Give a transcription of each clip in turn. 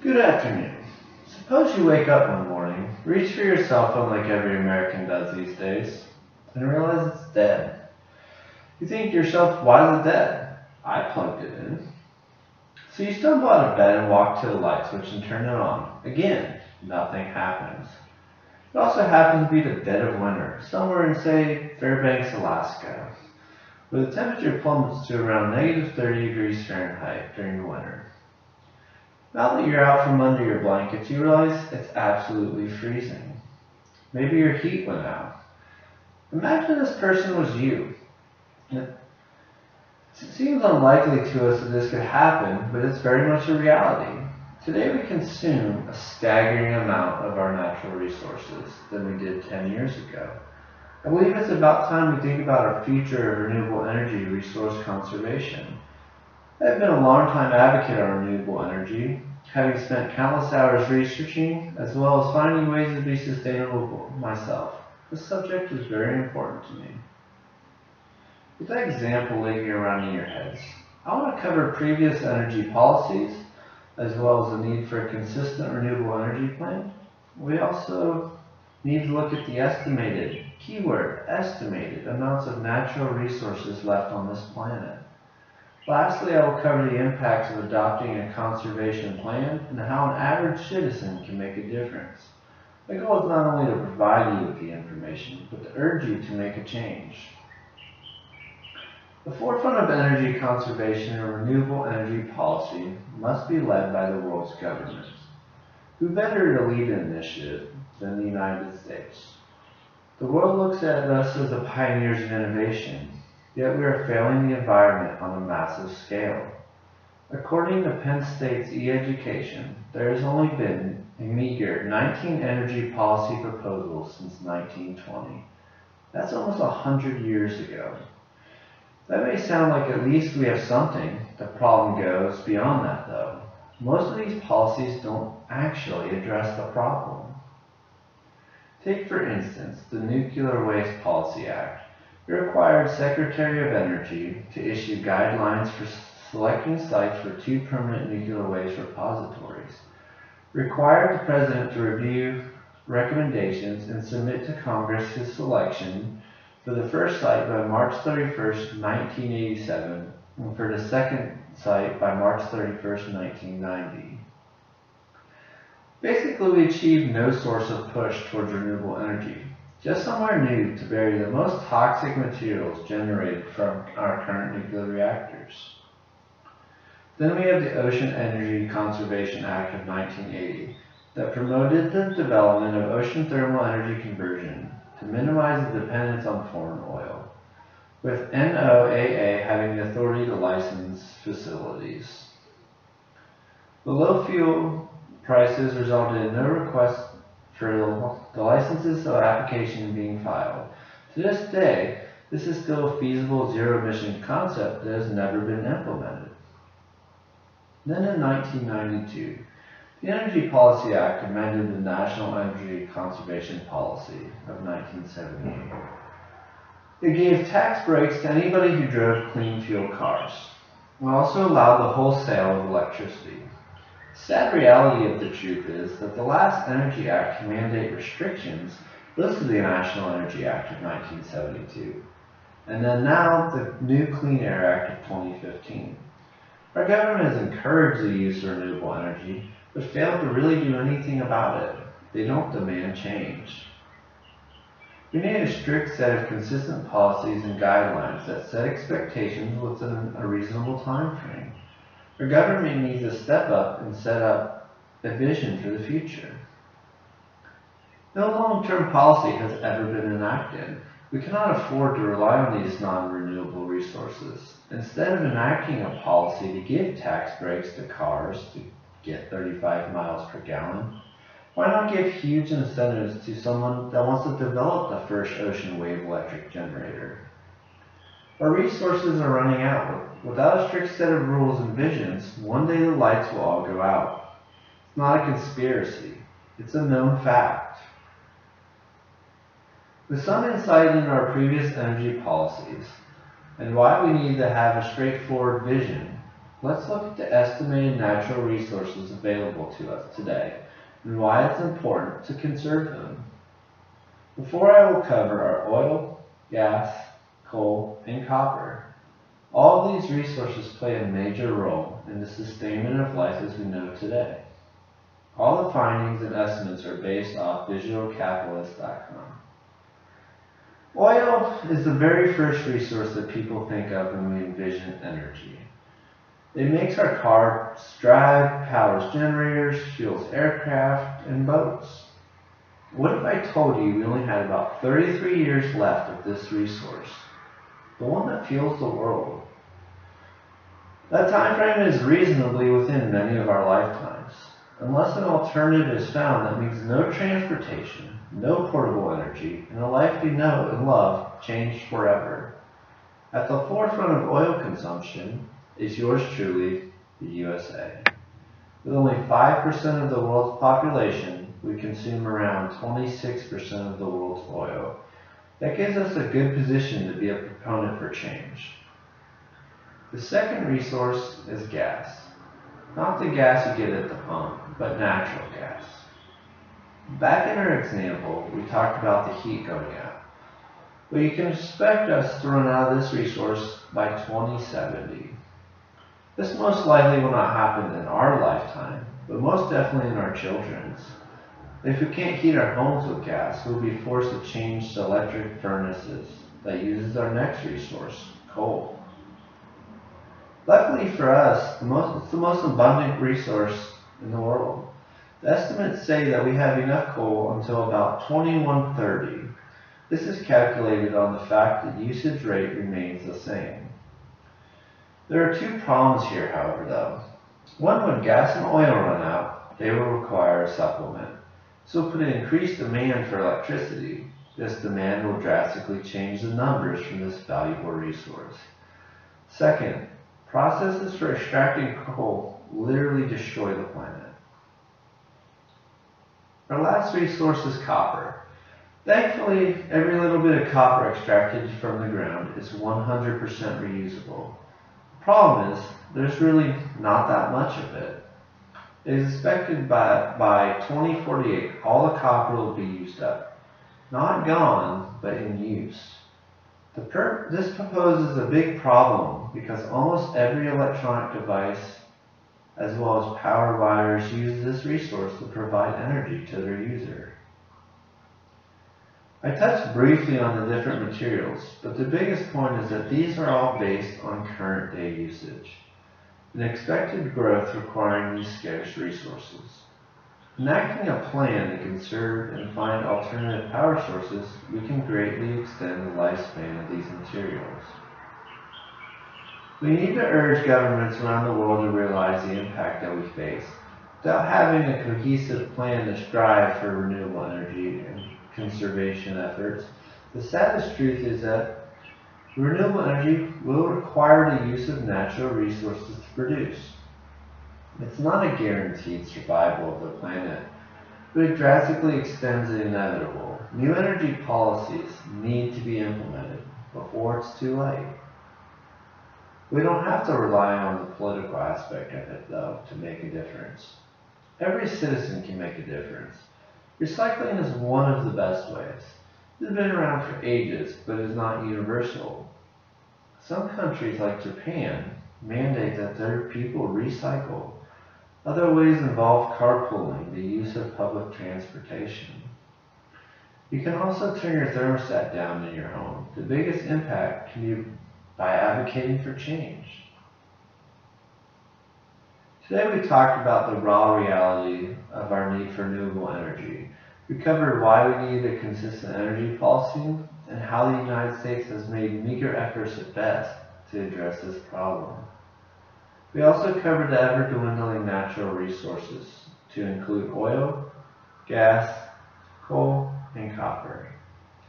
Good afternoon. Suppose you wake up one morning, reach for your cell phone like every American does these days, and realize it's dead. You think to yourself, why is it dead? I plugged it in. So you stumble out of bed and walk to the light switch and turn it on. Again, nothing happens. It also happens to be the dead of winter, somewhere in, say, Fairbanks, Alaska, where the temperature plummets to around -30 degrees Fahrenheit during the winter. Now that you're out from under your blankets, you realize it's absolutely freezing. Maybe your heat went out. Imagine this person was you. It seems unlikely to us that this could happen, but it's very much a reality. Today we consume a staggering amount of our natural resources than we did 10 years ago. I believe it's about time we think about our future of renewable energy resource conservation. I've been a long-time advocate of renewable energy, having spent countless hours researching as well as finding ways to be sustainable myself. This subject is very important to me. With that example lingering around in your heads, I want to cover previous energy policies as well as the need for a consistent renewable energy plan. We also need to look at the estimated, keyword estimated, amounts of natural resources left on this planet. Lastly, I will cover the impacts of adopting a conservation plan and how an average citizen can make a difference. My goal is not only to provide you with the information, but to urge you to make a change. The forefront of energy conservation and renewable energy policy must be led by the world's governments. Who better to lead an initiative than the United States? The world looks at us as the pioneers of innovation, yet we are failing the environment on a massive scale. According to Penn State's e-Education, there has only been a meager 19 energy policy proposals since 1920. That's almost 100 years ago. That may sound like at least we have something. The problem goes beyond that, though. Most of these policies don't actually address the problem. Take, for instance, the Nuclear Waste Policy Act. It required Secretary of Energy to issue guidelines for selecting sites for 2 permanent nuclear waste repositories. Required the President to review recommendations and submit to Congress his selection for the first site by March 31st, 1987, and for the second site by March 31st, 1990. Basically, we achieved no source of push towards renewable energy, just somewhere new to bury the most toxic materials generated from our current nuclear reactors. Then we have the Ocean Energy Conservation Act of 1980 that promoted the development of ocean thermal energy conversion to minimize the dependence on foreign oil, with NOAA having the authority to license facilities. The low fuel prices resulted in no request for the licenses or application being filed. To this day, this is still a feasible zero-emission concept that has never been implemented. Then in 1992, the Energy Policy Act amended the National Energy Conservation Policy of 1978. It gave tax breaks to anybody who drove clean fuel cars. It also allowed the wholesale of electricity. The sad reality of the truth is that the last Energy Act to mandate restrictions was the National Energy Act of 1972, and then now the new Clean Air Act of 2015. Our government has encouraged the use of renewable energy, but failed to really do anything about it. They don't demand change. We need a strict set of consistent policies and guidelines that set expectations within a reasonable time frame. Our government needs to step up and set up a vision for the future. No long-term policy has ever been enacted. We cannot afford to rely on these non-renewable resources. Instead of enacting a policy to give tax breaks to cars to get 35 miles per gallon, why not give huge incentives to someone that wants to develop the first ocean wave electric generator? Our resources are running out. Without a strict set of rules and visions, one day the lights will all go out. It's not a conspiracy. It's a known fact. With some insight into our previous energy policies and why we need to have a straightforward vision, Let's look at the estimated natural resources available to us today and why it's important to conserve them. Before I will cover our oil, gas, coal, and copper. All of these resources play a major role in the sustainment of life as we know today. All the findings and estimates are based off visualcapitalist.com. Oil is the very first resource that people think of when we envision energy. It makes our cars drive, powers generators, fuels aircraft, and boats. What if I told you we only had about 33 years left of this resource, the one that fuels the world? That time frame is reasonably within many of our lifetimes. Unless an alternative is found, that means no transportation, no portable energy, and the life we know and love changed forever. At the forefront of oil consumption is yours truly, the USA. With only 5% of the world's population, we consume around 26% of the world's oil. That gives us a good position to be a proponent for change. The second resource is gas. Not the gas you get at the pump, but natural gas. Back in our example, we talked about the heat going out. But you can expect us to run out of this resource by 2070. This most likely will not happen in our lifetime, but most definitely in our children's. If we can't heat our homes with gas, we'll be forced to change to electric furnaces that uses our next resource, coal. Luckily for us, it's the most abundant resource in the world. The estimates say that we have enough coal until about 2130. This is calculated on the fact that usage rate remains the same. There are two problems here, however, though. One, when gas and oil run out, they will require a supplement. So put an increased demand for electricity. This demand will drastically change the numbers from this valuable resource. Second, processes for extracting coal literally destroy the planet. Our last resource is copper. Thankfully, every little bit of copper extracted from the ground is 100% reusable. The problem is, there's really not that much of it. It is expected by 2048, all the copper will be used up. Not gone, but in use. This proposes a big problem because almost every electronic device, as well as power wires, use this resource to provide energy to their user. I touched briefly on the different materials, but the biggest point is that these are all based on current day usage, and expected growth requiring these scarce resources. Enacting a plan to conserve and find alternative power sources, we can greatly extend the lifespan of these materials. We need to urge governments around the world to realize the impact that we face. Without having a cohesive plan to strive for renewable energy and conservation efforts, the saddest truth is that renewable energy will require the use of natural resources to produce. It's not a guaranteed survival of the planet, but it drastically extends the inevitable. New energy policies need to be implemented before it's too late. We don't have to rely on the political aspect of it, though, to make a difference. Every citizen can make a difference. Recycling is one of the best ways. It has been around for ages, but is not universal. Some countries, like Japan, mandate that their people recycle. Other ways involve carpooling, the use of public transportation. You can also turn your thermostat down in your home. The biggest impact can be by advocating for change. Today we talked about the raw reality of our need for renewable energy. We covered why we need a consistent energy policy and how the United States has made meager efforts at best to address this problem. We also covered the ever-dwindling natural resources, to include oil, gas, coal, and copper,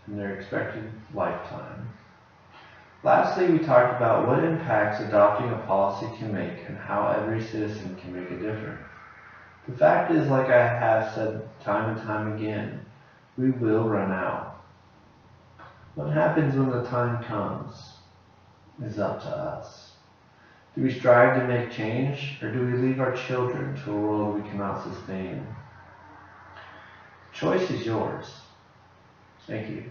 and their expected lifetime. Lastly, we talked about what impacts adopting a policy can make and how every citizen can make a difference. The fact is, like I have said time and time again, we will run out. What happens when the time comes is up to us. Do we strive to make change, or do we leave our children to a world we cannot sustain? Choice is yours. Thank you.